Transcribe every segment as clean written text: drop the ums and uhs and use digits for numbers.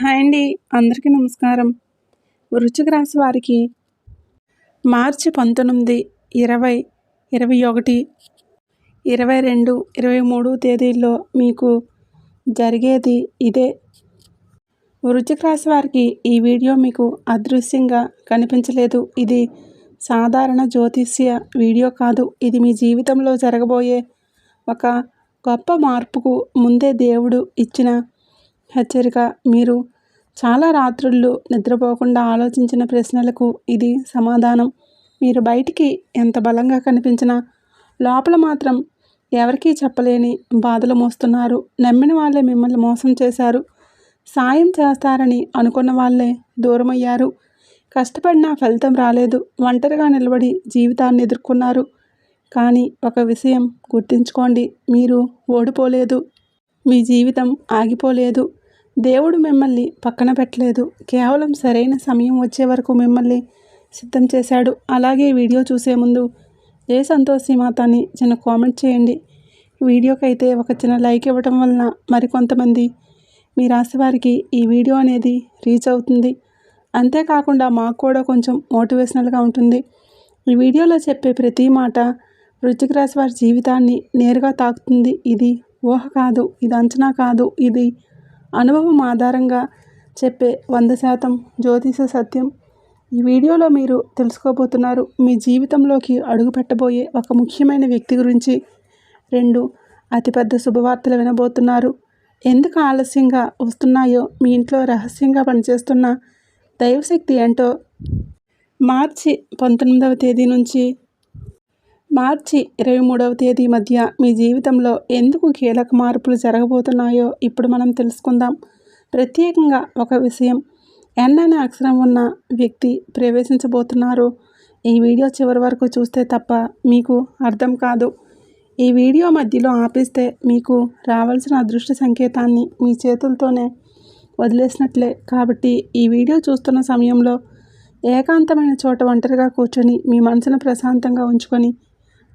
Hi అండి. అందరికీ నమస్కారం. వృశ్చిక రాశి వారికి మార్చి 19, 20, 21, 22, 23 తేదీల్లో మీకు జరిగేది ఇదే. వృశ్చిక రాశి వారికి ఈ వీడియో మీకు అదృశ్యంగా కనిపించలేదు. ఇది సాధారణ జ్యోతిష్య వీడియో కాదు. ఇది మీ జీవితంలో జరగబోయే ఒక గొప్ప మార్పుకు ముందే దేవుడు ఇచ్చిన హెచ్చరిక. మీరు చాలా రాత్రుళ్ళు నిద్రపోకుండా ఆలోచించిన ప్రశ్నలకు ఇది సమాధానం. మీరు బయటికి ఎంత బలంగా కనిపించినా లోపల మాత్రం ఎవరికీ చెప్పలేని బాధలు మోస్తున్నారు. నమ్మిన వాళ్ళే మిమ్మల్ని మోసం చేశారు. సాయం చేస్తారని అనుకున్న వాళ్ళే దూరమయ్యారు. కష్టపడినా ఫలితం రాలేదు. ఒంటరిగా నిలబడి జీవితాన్ని ఎదుర్కొన్నారు. కానీ ఒక విషయం గుర్తుంచుకోండి, మీరు ఓడిపోలేదు. మీ జీవితం ఆగిపోలేదు. దేవుడు మిమ్మల్ని పక్కన పెట్టలేదు. కేవలం సరైన సమయం వచ్చే వరకు మిమ్మల్ని సిద్ధం చేశాడు. అలాగే వీడియో చూసే ముందు ఏ సంతోషి మాతాన్ని చిన్న కామెంట్ చేయండి. వీడియోకి అయితే ఒక చిన్న లైక్ ఇవ్వటం వలన మరికొంతమంది మీ రాశి వారికి ఈ వీడియో అనేది రీచ్ అవుతుంది. అంతేకాకుండా మాకు కూడా కొంచెం మోటివేషనల్గా ఉంటుంది. ఈ వీడియోలో చెప్పే ప్రతి మాట వృశ్చిక రాశి వారి జీవితాన్ని నేరుగా తాకుతుంది. ఇది ఊహ కాదు, ఇది అంచనా కాదు, ఇది అనుభవం ఆధారంగా చెప్పే 100% జ్యోతిష సత్యం. ఈ వీడియోలో మీరు తెలుసుకోబోతున్నారు మీ జీవితంలోకి అడుగు పెట్టబోయే ఒక ముఖ్యమైన వ్యక్తి గురించి. 2 అతిపెద్ద శుభవార్తలు వినబోతున్నారు. ఎందుకు ఆలస్యంగా వస్తున్నాయో, మీ ఇంట్లో రహస్యంగా పనిచేస్తున్న దైవశక్తి ఏంటో, మార్చి 19వ తేదీ నుంచి మార్చి 23వ తేదీ మధ్య మీ జీవితంలో ఎందుకు కీలక మార్పులు జరగబోతున్నాయో ఇప్పుడు మనం తెలుసుకుందాం. ప్రత్యేకంగా ఒక విషయం, ఎన్ అనే అక్షరం ఉన్న వ్యక్తి ప్రవేశించబోతున్నారు. ఈ వీడియో చివరి వరకు చూస్తే తప్ప మీకు అర్థం కాదు. ఈ వీడియో మధ్యలో ఆపేస్తే మీకు రావాల్సిన అదృష్ట సంకేతాన్ని మీ చేతులతోనే వదిలేసినట్లే. కాబట్టి ఈ వీడియో చూస్తున్న సమయంలో ఏకాంతమైన చోట ఒంటరిగా కూర్చొని మీ మనసును ప్రశాంతంగా ఉంచుకొని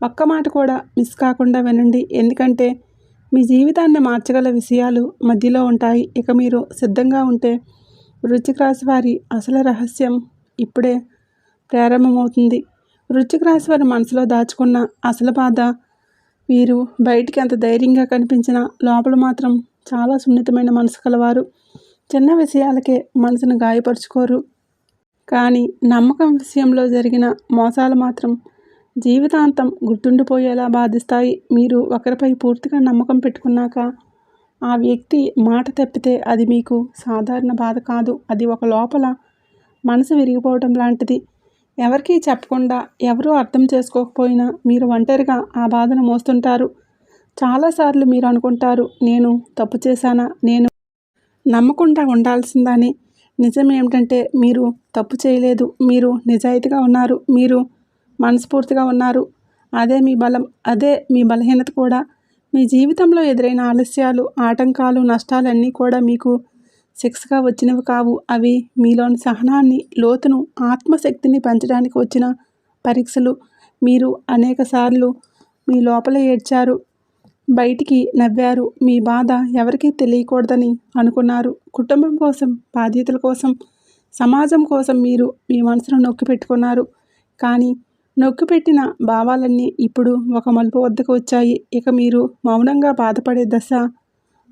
ఒక్క మాట కూడా మిస్ కాకుండా వినండి. ఎందుకంటే మీ జీవితాన్ని మార్చగల విషయాలు మధ్యలో ఉంటాయి. ఇక మీరు సిద్ధంగా ఉంటే వృశ్చిక రాశి వారి అసలు రహస్యం ఇప్పుడే ప్రారంభమవుతుంది. వృశ్చిక రాశి వారి మనసులో దాచుకున్న అసలు బాధ, వీరు బయటికి ఎంత ధైర్యంగా కనిపించినా లోపల మాత్రం చాలా సున్నితమైన మనసు కలవారు. చిన్న విషయాలకే మనసును గాయపరుచుకోరు. కానీ నమ్మకం విషయంలో జరిగిన మోసాలు మాత్రం జీవితాంతం గుర్తుండిపోయేలా బాధిస్తాయి. మీరు ఒకరిపై పూర్తిగా నమ్మకం పెట్టుకున్నాక ఆ వ్యక్తి మాట తప్పితే అది మీకు సాధారణ బాధ కాదు. అది ఒక లోపల మనసు విరిగిపోవడం లాంటిది. ఎవరికీ చెప్పకుండా, ఎవరూ అర్థం చేసుకోకపోయినా మీరు ఒంటరిగా ఆ బాధను మోస్తుంటారు. చాలాసార్లు మీరు అనుకుంటారు, నేను తప్పు చేశానా, నేను నమ్మకుండా ఉండాల్సిందని. నిజం ఏమిటంటే మీరు తప్పు చేయలేదు. మీరు నిజాయితీగా ఉన్నారు. మీరు మనస్ఫూర్తిగా ఉన్నారు. అదే మీ బలం, అదే మీ బలహీనత కూడా. మీ జీవితంలో ఎదురైన ఆలస్యాలు, ఆటంకాలు, నష్టాలన్నీ కూడా మీకు శిక్షగా వచ్చినవి కావు. అవి మీలోని సహనాన్ని, లోతును, ఆత్మశక్తిని పెంచడానికి వచ్చిన పరీక్షలు. మీరు అనేకసార్లు మీ లోపల ఏడ్చారు, బయటికి నవ్వారు. మీ బాధ ఎవరికీ తెలియకూడదని అనుకున్నారు. కుటుంబం కోసం, బాధ్యతల కోసం, సమాజం కోసం మీరు మీ మనసును నొక్కి పెట్టుకున్నారు. కానీ నొక్కిపెట్టిన భావాలన్నీ ఇప్పుడు ఒక మలుపు వద్దకు వచ్చాయి. ఇక మీరు మౌనంగా బాధపడే దశ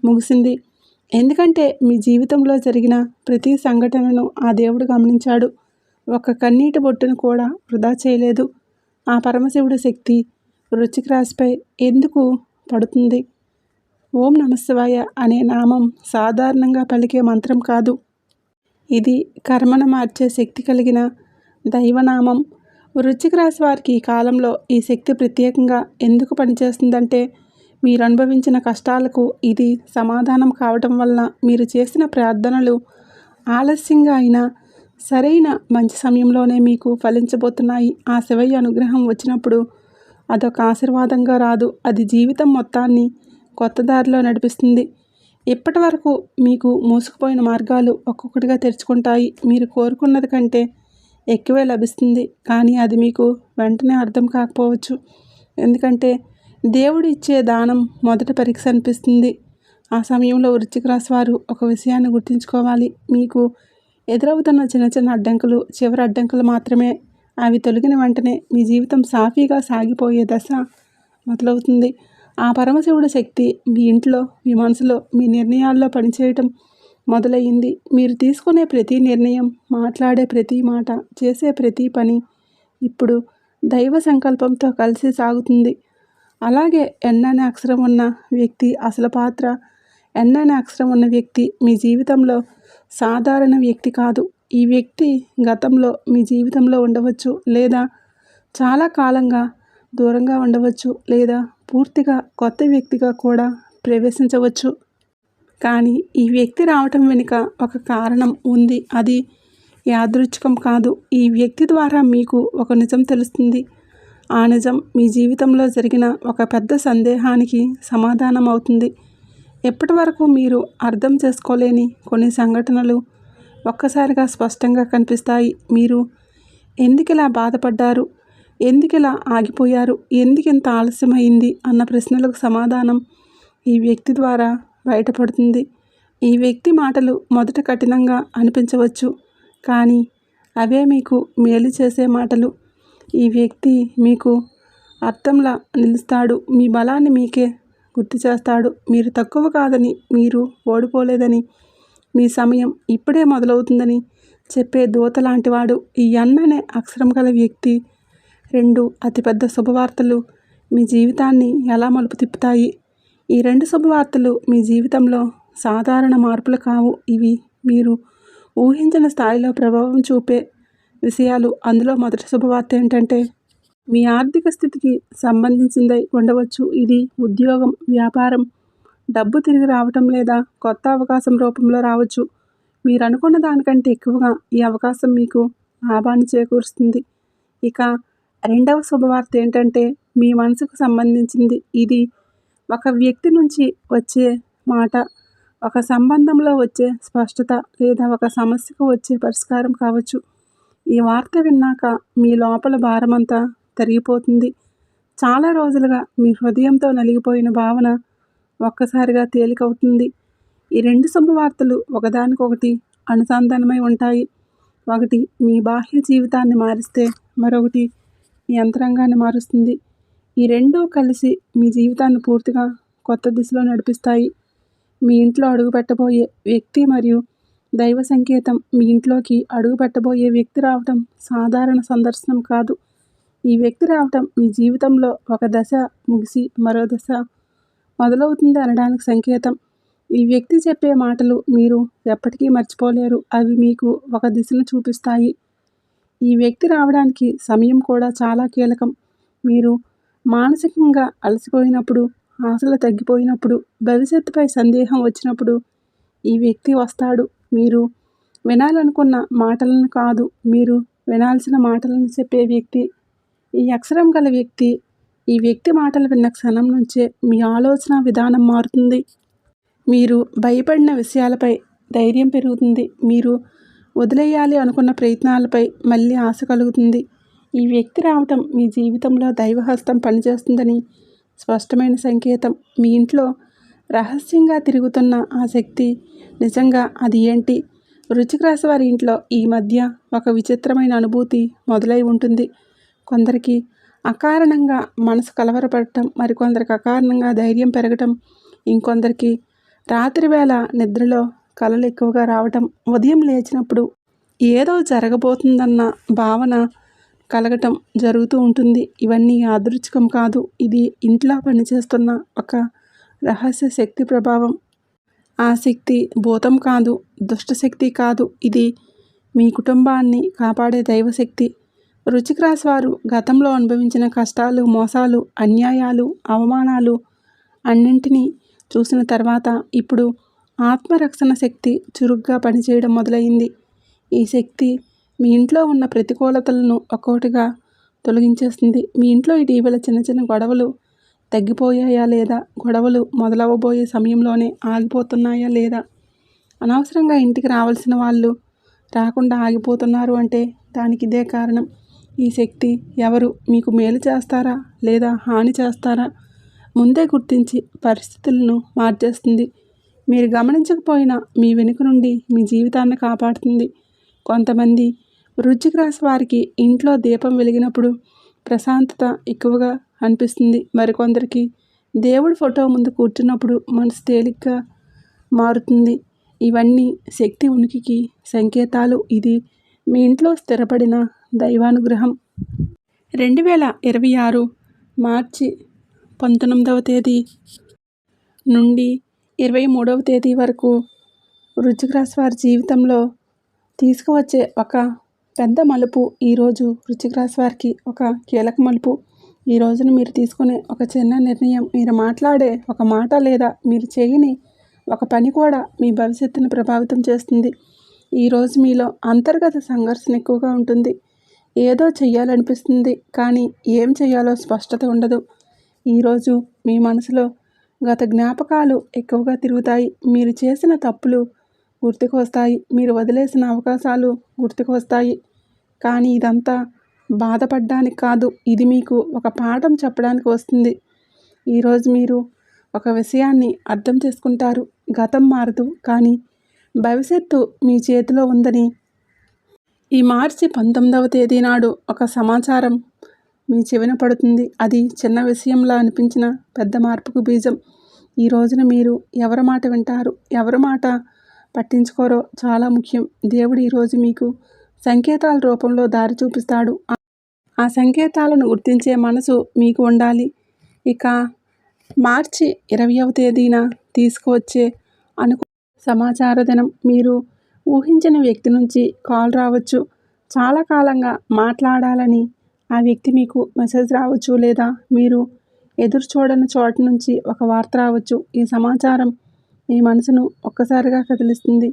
ముగిసింది. ఎందుకంటే మీ జీవితంలో జరిగిన ప్రతి సంఘటనను ఆ దేవుడు గమనించాడు. ఒక కన్నీటి బొట్టును కూడా వృధా చేయలేదు. ఆ పరమశివుడి శక్తి వృశ్చిక రాశిపై ఎందుకు పడుతుంది? ఓం నమఃశివాయ అనే నామం సాధారణంగా పలికే మంత్రం కాదు. ఇది కర్మను మార్చే శక్తి కలిగిన దైవనామం. వృశ్చిక రాశి వారికి ఈ కాలంలో ఈ శక్తి ప్రత్యేకంగా ఎందుకు పనిచేస్తుందంటే, మీరు అనుభవించిన కష్టాలకు ఇది సమాధానం కావటం వలన మీరు చేసిన ప్రార్థనలు ఆలస్యంగా అయినా సరైన మంచి సమయంలోనే మీకు ఫలించబోతున్నాయి. ఆ శివయ్య అనుగ్రహం వచ్చినప్పుడు అదొక ఆశీర్వాదంగా రాదు, అది జీవితం మొత్తాన్ని కొత్త దారిలో నడిపిస్తుంది. ఇప్పటి వరకు మీకు మూసుకుపోయిన మార్గాలు ఒక్కొక్కటిగా తెరుచుకుంటాయి. మీరు కోరుకున్నది కంటే ఎక్కువే లభిస్తుంది. కానీ అది మీకు వెంటనే అర్థం కాకపోవచ్చు. ఎందుకంటే దేవుడు ఇచ్చే దానం మొదట పరీక్ష అనిపిస్తుంది. ఆ సమయంలో వృశ్చిక రాశి వారు ఒక విషయాన్ని గుర్తుంచుకోవాలి. మీకు ఎదురవుతున్న చిన్న చిన్న అడ్డంకులు చివరి అడ్డంకులు మాత్రమే. అవి తొలగిన వెంటనే మీ జీవితం సాఫీగా సాగిపోయే దశ మొదలవుతుంది. ఆ పరమశివుడి శక్తి మీ ఇంట్లో, మీ మనసులో, మీ నిర్ణయాల్లో పనిచేయటం మొదలయ్యింది. మీరు తీసుకునే ప్రతి నిర్ణయం, మాట్లాడే ప్రతి మాట, చేసే ప్రతి పని ఇప్పుడు దైవ సంకల్పంతో కలిసి సాగుతుంది. అలాగే ఎన్ అనే అక్షరం ఉన్న వ్యక్తి అసలు పాత్ర. ఎన్ అనే అక్షరం ఉన్న వ్యక్తి మీ జీవితంలో సాధారణ వ్యక్తి కాదు. ఈ వ్యక్తి గతంలో మీ జీవితంలో ఉండవచ్చు, లేదా చాలా కాలంగా దూరంగా ఉండవచ్చు, లేదా పూర్తిగా కొత్త వ్యక్తిగా కూడా ప్రవేశించవచ్చు. కానీ ఈ వ్యక్తి రావటం వెనుక ఒక కారణం ఉంది. అది యాదృచ్ఛికం కాదు. ఈ వ్యక్తి ద్వారా మీకు ఒక నిజం తెలుస్తుంది. ఆ నిజం మీ జీవితంలో జరిగిన ఒక పెద్ద సందేహానికి సమాధానం అవుతుంది. ఎప్పటి వరకు మీరు అర్థం చేసుకోలేని కొన్ని సంఘటనలు ఒక్కసారిగా స్పష్టంగా కనిపిస్తాయి. మీరు ఎందుకిలా బాధపడ్డారు, ఎందుకిలా ఆగిపోయారు, ఎందుకింత ఆలస్యమైంది అన్న ప్రశ్నలకు సమాధానం ఈ వ్యక్తి ద్వారా బయటపడుతుంది. ఈ వ్యక్తి మాటలు మొదట కఠినంగా అనిపించవచ్చు, కానీ అవే మీకు మేలు చేసే మాటలు. ఈ వ్యక్తి మీకు అర్థంలా నిలుస్తాడు. మీ బలాన్ని మీకే గుర్తు చేస్తాడు. మీరు తక్కువ కాదని, మీరు ఓడిపోలేదని, మీ సమయం ఇప్పుడే మొదలవుతుందని చెప్పే దూత లాంటివాడు. ఈ ఎన్ అనే అక్షరం గల వ్యక్తి 2 అతిపెద్ద శుభవార్తలు మీ జీవితాన్ని ఎలా మలుపు తిప్పుతాయి. ఈ 2 శుభవార్తలు మీ జీవితంలో సాధారణ మార్పులు కావు. ఇవి మీరు ఊహించిన స్థాయిలో ప్రభావం చూపే విషయాలు. అందులో మొదటి శుభవార్త ఏంటంటే, మీ ఆర్థిక స్థితికి సంబంధించిందై ఉండవచ్చు. ఇది ఉద్యోగం, వ్యాపారం, డబ్బు తిరిగి రావటం లేదా కొత్త అవకాశం రూపంలో రావచ్చు. మీరు అనుకున్న దానికంటే ఎక్కువగా ఈ అవకాశం మీకు లాభాన్ని చేకూరుస్తుంది. ఇక రెండవ శుభవార్త ఏంటంటే, మీ మనసుకు సంబంధించింది. ఇది ఒక వ్యక్తి నుంచి వచ్చే మాట, ఒక సంబంధంలో వచ్చే స్పష్టత, లేదా ఒక సమస్యకు వచ్చే పరిష్కారం కావచ్చు. ఈ వార్త విన్నాక మీ లోపల భారమంతా తరిగిపోతుంది. చాలా రోజులుగా మీ హృదయంతో నలిగిపోయిన భావన ఒక్కసారిగా తేలికవుతుంది. ఈ 2 శుభవార్తలు ఒకదానికొకటి అనుసంధానమై ఉంటాయి. ఒకటి మీ బాహ్య జీవితాన్ని మారిస్తే మరొకటి మీ అంతరంగాన్ని మారుస్తుంది. ఈ 2 కలిసి మీ జీవితాన్ని పూర్తిగా కొత్త దిశలో నడిపిస్తాయి. మీ ఇంట్లో అడుగుపెట్టబోయే వ్యక్తి మరియు దైవ సంకేతం. మీ ఇంట్లోకి అడుగుపెట్టబోయే వ్యక్తి రావటం సాధారణ సందర్శనం కాదు. ఈ వ్యక్తి రావటం మీ జీవితంలో ఒక దశ ముగిసి మరో దశ మొదలవుతుంది అనడానికి సంకేతం. ఈ వ్యక్తి చెప్పే మాటలు మీరు ఎప్పటికీ మర్చిపోలేరు. అవి మీకు ఒక దిశను చూపిస్తాయి. ఈ వ్యక్తి రావడానికి సమయం కూడా చాలా కీలకం. మీరు మానసికంగా అలసిపోయినప్పుడు, ఆశలు తగ్గిపోయినప్పుడు, భవిష్యత్తుపై సందేహం వచ్చినప్పుడు ఈ వ్యక్తి వస్తాడు. మీరు వినాలనుకున్న మాటలను కాదు, మీరు వినాల్సిన మాటలను చెప్పే వ్యక్తి ఈ అక్షరం గల వ్యక్తి. ఈ వ్యక్తి మాటలు విన్న క్షణం నుంచే మీ ఆలోచన విధానం మారుతుంది. మీరు భయపడిన విషయాలపై ధైర్యం పెరుగుతుంది. మీరు వదిలేయాలి అనుకున్న ప్రయత్నాలపై మళ్ళీ ఆశ కలుగుతుంది. ఈ వ్యక్తి రావటం మీ జీవితంలో దైవహస్తం పనిచేస్తుందని స్పష్టమైన సంకేతం. మీ ఇంట్లో రహస్యంగా తిరుగుతున్న ఆ శక్తి నిజంగా అది ఏంటి? వృశ్చిక రాశి వారి ఇంట్లో ఈ మధ్య ఒక విచిత్రమైన అనుభూతి మొదలై ఉంటుంది. కొందరికి అకారణంగా మనసు కలవరపడటం, మరికొందరికి అకారణంగా ధైర్యం పెరగటం, ఇంకొందరికి రాత్రి వేళ నిద్రలో కలలు ఎక్కువగా రావటం, ఉదయం లేచినప్పుడు ఏదో జరగబోతుందన్న భావన కలగటం జరుగుతూ ఉంటుంది. ఇవన్నీ యాదృచ్ఛికం కాదు. ఇది ఇంట్లో పనిచేస్తున్న ఒక రహస్య శక్తి ప్రభావం. ఆ శక్తి భూతం కాదు, దుష్టశక్తి కాదు. ఇది మీ కుటుంబాన్ని కాపాడే దైవశక్తి. వృశ్చిక రాశి వారు గతంలో అనుభవించిన కష్టాలు, మోసాలు, అన్యాయాలు, అవమానాలు అన్నింటినీ చూసిన తర్వాత ఇప్పుడు ఆత్మరక్షణ శక్తి చురుగ్గా పనిచేయడం మొదలైంది. ఈ శక్తి మీ ఇంట్లో ఉన్న ప్రతికూలతలను ఒక్కొక్కటిగా తొలగించేస్తుంది. మీ ఇంట్లో ఇటీవల చిన్న చిన్న గొడవలు తగ్గిపోయాయా, లేదా గొడవలు మొదలవబోయే సమయంలోనే ఆగిపోతున్నాయా, లేదా అనవసరంగా ఇంటికి రావాల్సిన వాళ్ళు రాకుండా ఆగిపోతున్నారు అంటే దానికి ఇదే కారణం. ఈ శక్తి ఎవరు మీకు మేలు చేస్తారా లేదా హాని చేస్తారా ముందే గుర్తించి పరిస్థితులను మార్చేస్తుంది. మీరు గమనించకపోయినా మీ వెనుక నుండి మీ జీవితాన్ని కాపాడుతుంది. కొంతమంది వృశ్చిక రాశి వారికి ఇంట్లో దీపం వెలిగినప్పుడు ప్రశాంతత ఎక్కువగా అనిపిస్తుంది. మరికొందరికి దేవుడి ఫోటో ముందు కూర్చున్నప్పుడు మనసు తేలిగ్గా మారుతుంది. ఇవన్నీ శక్తి ఉనికికి సంకేతాలు. ఇది మీ ఇంట్లో స్థిరపడిన దైవానుగ్రహం. 2026 మార్చి 19వ తేదీ నుండి 23వ తేదీ వరకు వృశ్చిక రాశి వారి జీవితంలో తీసుకువచ్చే ఒక పెద్ద మలుపు. ఈరోజు వృశ్చిక రాశి వారికి ఒక కీలక మలుపు. ఈ రోజున మీరు తీసుకునే ఒక చిన్న నిర్ణయం, మీరు మాట్లాడే ఒక మాట లేదా మీరు చేయని ఒక పని కూడా మీ భవిష్యత్తును ప్రభావితం చేస్తుంది. ఈరోజు మీలో అంతర్గత సంఘర్షణ ఎక్కువగా ఉంటుంది. ఏదో చెయ్యాలనిపిస్తుంది, కానీ ఏం చేయాలో స్పష్టత ఉండదు. ఈరోజు మీ మనసులో గత జ్ఞాపకాలు ఎక్కువగా తిరుగుతాయి. మీరు చేసిన తప్పులు గుర్తుకు వస్తాయి. మీరు వదిలేసిన అవకాశాలు గుర్తుకు వస్తాయి. కానీ ఇదంతా బాధపడడానికి కాదు, ఇది మీకు ఒక పాఠం చెప్పడానికి వస్తుంది. ఈరోజు మీరు ఒక విషయాన్ని అర్థం చేసుకుంటారు. గతం మారదు, కానీ భవిష్యత్తు మీ చేతిలో ఉందని. ఈ మార్చి 19వ తేదీ నాడు ఒక సమాచారం మీ చెవిన పడుతుంది. అది చిన్న విషయంలా అనిపించిన పెద్ద మార్పుకు బీజం. ఈ రోజున మీరు ఎవరి మాట వింటారు, ఎవరి మాట పట్టించుకోరో చాలా ముఖ్యం. దేవుడు ఈరోజు మీకు సంకేతాల రూపంలో దారి చూపిస్తాడు. ఆ సంకేతాలను గుర్తించే మనసు మీకు ఉండాలి. ఇక మార్చి 20వ తేదీన తీసుకువచ్చే సమాచార దినం. మీరు ఊహించిన వ్యక్తి నుంచి కాల్ రావచ్చు. చాలా కాలంగా మాట్లాడాలని ఆ వ్యక్తి మీకు మెసేజ్ రావచ్చు, లేదా మీరు ఎదురు చూడని చోట నుంచి ఒక వార్త రావచ్చు. ఈ సమాచారం మీ మనసును ఒక్కసారిగా కదిలిస్తుంది.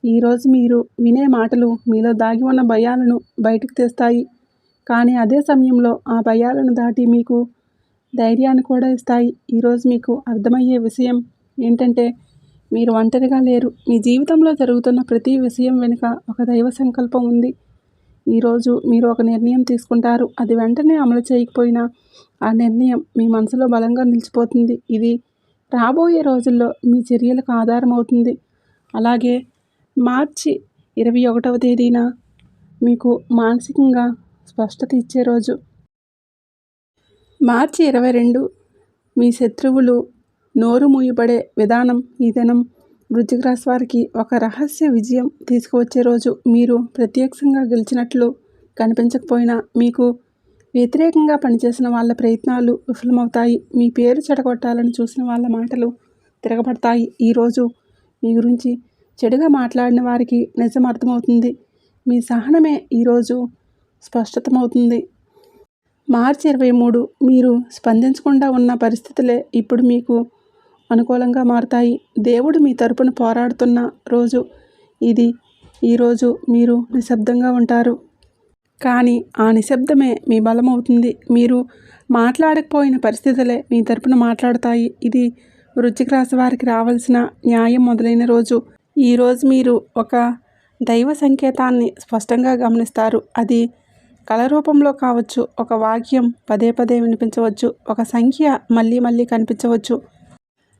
ఈరోజు మీరు వినే మాటలు మీలో దాగి ఉన్న భయాలను బయటకు తెస్తాయి. కానీ అదే సమయంలో ఆ భయాలను దాటి మీకు ధైర్యాన్ని కూడా ఇస్తాయి. ఈరోజు మీకు అర్థమయ్యే విషయం ఏంటంటే, మీరు ఒంటరిగా లేరు. మీ జీవితంలో జరుగుతున్న ప్రతి విషయం వెనుక ఒక దైవ సంకల్పం ఉంది. ఈరోజు మీరు ఒక నిర్ణయం తీసుకుంటారు. అది వెంటనే అమలు చేయకపోయినా ఆ నిర్ణయం మీ మనసులో బలంగా నిలిచిపోతుంది. ఇది రాబోయే రోజుల్లో మీ చర్యలకు ఆధారం అవుతుంది. అలాగే మార్చి 21వ తేదీన మీకు మానసికంగా స్పష్టత ఇచ్చే రోజు. మార్చి 22 మీ శత్రువులు నోరు మూయబడే విధానం. ఈ దినం వృశ్చిక రాశి వారికి ఒక రహస్య విజయం తీసుకువచ్చే రోజు. మీరు ప్రత్యక్షంగా గెలిచినట్లు కనిపించకపోయినా మీకు వ్యతిరేకంగా పనిచేసిన వాళ్ళ ప్రయత్నాలు విఫలమవుతాయి. మీ పేరు చెడగొట్టాలని చూసిన వాళ్ళ మాటలు తిరగబడతాయి. ఈరోజు మీ గురించి చెడుగా మాట్లాడిన వారికి నిజం అర్థమవుతుంది. మీ సహనమే ఈరోజు స్పష్టతమవుతుంది. మార్చి 23 మీరు స్పందించకుండా ఉన్న పరిస్థితులే ఇప్పుడు మీకు అనుకూలంగా మారుతాయి. దేవుడు మీ తరపున పోరాడుతున్న రోజు ఇది. ఈరోజు మీరు నిశ్శబ్దంగా ఉంటారు, కానీ ఆ నిశ్శబ్దమే మీ బలం అవుతుంది. మీరు మాట్లాడకపోయిన పరిస్థితులే మీ తరపున మాట్లాడతాయి. ఇది వృశ్చిక రాశి వారికి రావాల్సిన న్యాయం మొదలైన రోజు. ఈరోజు మీరు ఒక దైవ సంకేతాన్ని స్పష్టంగా గమనిస్తారు. అది కళ రూపంలో కావచ్చు, ఒక వాక్యం పదే పదే వినిపించవచ్చు, ఒక సంఖ్య మళ్ళీ మళ్ళీ కనిపించవచ్చు,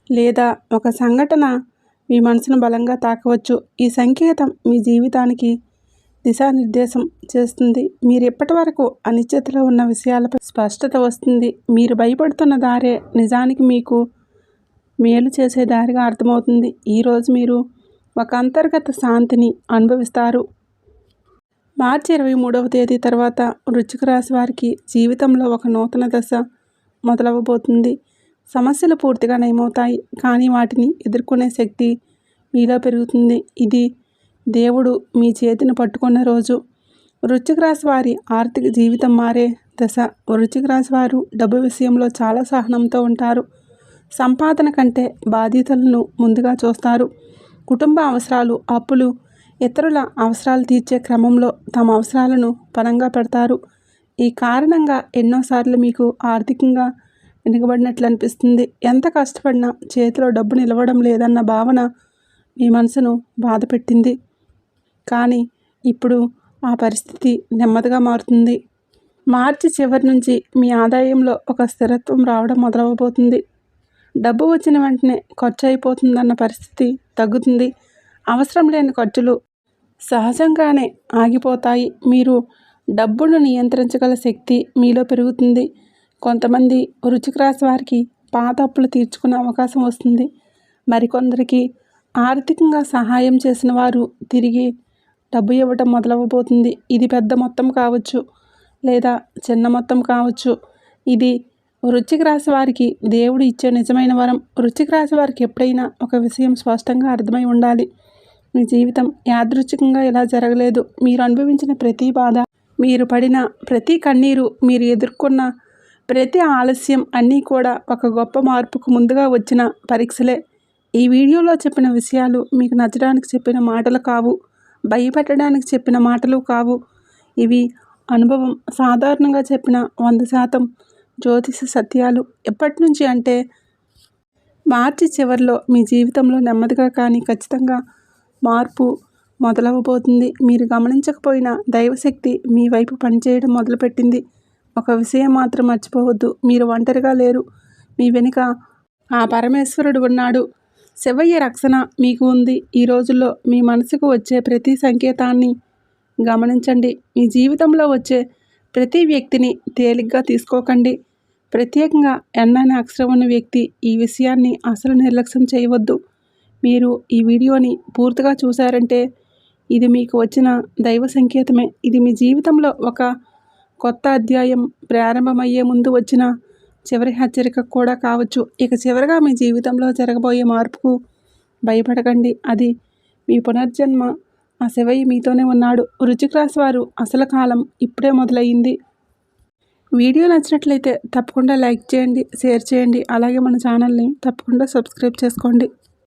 లేదా ఒక సంఘటన మీ మనసును బలంగా తాకవచ్చు. ఈ సంకేతం మీ జీవితానికి దిశానిర్దేశం చేస్తుంది. మీరు ఇప్పటి వరకు అనిశ్చితలో ఉన్న విషయాలపై స్పష్టత వస్తుంది. మీరు భయపడుతున్న దారే నిజానికి మీకు మేలు చేసే దారిగా అర్థమవుతుంది. ఈరోజు మీరు ఒక అంతర్గత శాంతిని అనుభవిస్తారు. మార్చి 23వ తేదీ తర్వాత వృశ్చిక రాశి వారికి జీవితంలో ఒక నూతన దశ మొదలవబోతుంది. సమస్యలు పూర్తిగా నయమవుతాయి, కానీ వాటిని ఎదుర్కొనే శక్తి మీలో పెరుగుతుంది. ఇది దేవుడు మీ చేతిని పట్టుకున్న రోజు. వృశ్చిక రాశి వారి ఆర్థిక జీవితం మారే దశ. వృశ్చిక రాశి వారు డబ్బు విషయంలో చాలా సహనంతో ఉంటారు. సంపాదన కంటే బాధ్యతలను ముందుగా చూస్తారు. కుటుంబ అవసరాలు, అప్పులు, ఇతరుల అవసరాలు తీర్చే క్రమంలో తమ అవసరాలను పణంగా పెడతారు. ఈ కారణంగా ఎన్నోసార్లు మీకు ఆర్థికంగా వెనుకబడినట్లు అనిపిస్తుంది. ఎంత కష్టపడినా చేతిలో డబ్బు నిలవడం లేదన్న భావన మీ మనసును బాధ పెట్టింది. కానీ ఇప్పుడు ఆ పరిస్థితి నెమ్మదిగా మారుతుంది. మార్చి చివరి నుంచి మీ ఆదాయంలో ఒక స్థిరత్వం రావడం మొదలవబోతుంది. డబ్బు వచ్చిన వెంటనే ఖర్చు అయిపోతుందన్న పరిస్థితి తగ్గుతుంది. అవసరం లేని ఖర్చులు సహజంగానే ఆగిపోతాయి. మీరు డబ్బును నియంత్రించగల శక్తి మీలో పెరుగుతుంది. కొంతమంది వృశ్చిక రాశి వారికి పాత అప్పులు తీర్చుకునే అవకాశం వస్తుంది. మరికొందరికి ఆర్థికంగా సహాయం చేసిన వారు తిరిగి డబ్బు ఇవ్వటం మొదలవబోతుంది. ఇది పెద్ద మొత్తం కావచ్చు లేదా చిన్న మొత్తం కావచ్చు. ఇది వృశ్చిక రాశి వారికి దేవుడు ఇచ్చే నిజమైన వరం. వృశ్చిక రాశి వారికి ఎప్పుడైనా ఒక విషయం స్పష్టంగా అర్థమై ఉండాలి. మీ జీవితం యాదృచ్ఛికంగా ఇలా జరగలేదు. మీరు అనుభవించిన ప్రతి బాధ, మీరు పడిన ప్రతి కన్నీరు, మీరు ఎదుర్కొన్న ప్రతి ఆలస్యం అన్నీ కూడా ఒక గొప్ప మార్పుకు ముందుగా వచ్చిన పరీక్షలే. ఈ వీడియోలో చెప్పిన విషయాలు మీకు నచ్చడానికి చెప్పిన మాటలు కావు, భయపెట్టడానికి చెప్పిన మాటలు కావు. ఇవి అనుభవం, సాధారణంగా చెప్పిన 100% జ్యోతిష సత్యాలు. ఎప్పటి నుంచి అంటే మార్చి చివరిలో మీ జీవితంలో నెమ్మదిగా కానీ ఖచ్చితంగా మార్పు మొదలవబోతుంది. మీరు గమనించకపోయినా దైవశక్తి మీ వైపు పనిచేయడం మొదలుపెట్టింది. ఒక విషయం మాత్రం మర్చిపోవద్దు, మీరు ఒంటరిగా లేరు. మీ వెనుక ఆ పరమేశ్వరుడు ఉన్నాడు. శివయ్య రక్షణ మీకు ఉంది. ఈ రోజుల్లో మీ మనసుకు వచ్చే ప్రతి సంకేతాన్ని గమనించండి. మీ జీవితంలో వచ్చే ప్రతి వ్యక్తిని తేలిగ్గా తీసుకోకండి. ప్రత్యేకంగా ఎన్ అనే అక్షరం ఉన్న వ్యక్తి. ఈ విషయాన్ని అసలు నిర్లక్ష్యం చేయవద్దు. మీరు ఈ వీడియోని పూర్తిగా చూశారంటే ఇది మీకు వచ్చిన దైవ సంకేతమే. ఇది మీ జీవితంలో ఒక కొత్త అధ్యాయం ప్రారంభమయ్యే ముందు వచ్చిన చివరి హెచ్చరిక కూడా కావచ్చు. ఇక చివరిగా మీ జీవితంలో జరగబోయే మార్పుకు భయపడకండి. అది మీ పునర్జన్మ. ఆ శివయ్య మీతోనే ఉన్నాడు. వృశ్చిక రాశి వారు అసలు కాలం ఇప్పుడే మొదలయ్యింది. వీడియో నచ్చినట్లయితే తప్పకుండా లైక్ చేయండి, షేర్ చేయండి. అలాగే మన ఛానల్ని తప్పకుండా సబ్స్క్రైబ్ చేసుకోండి.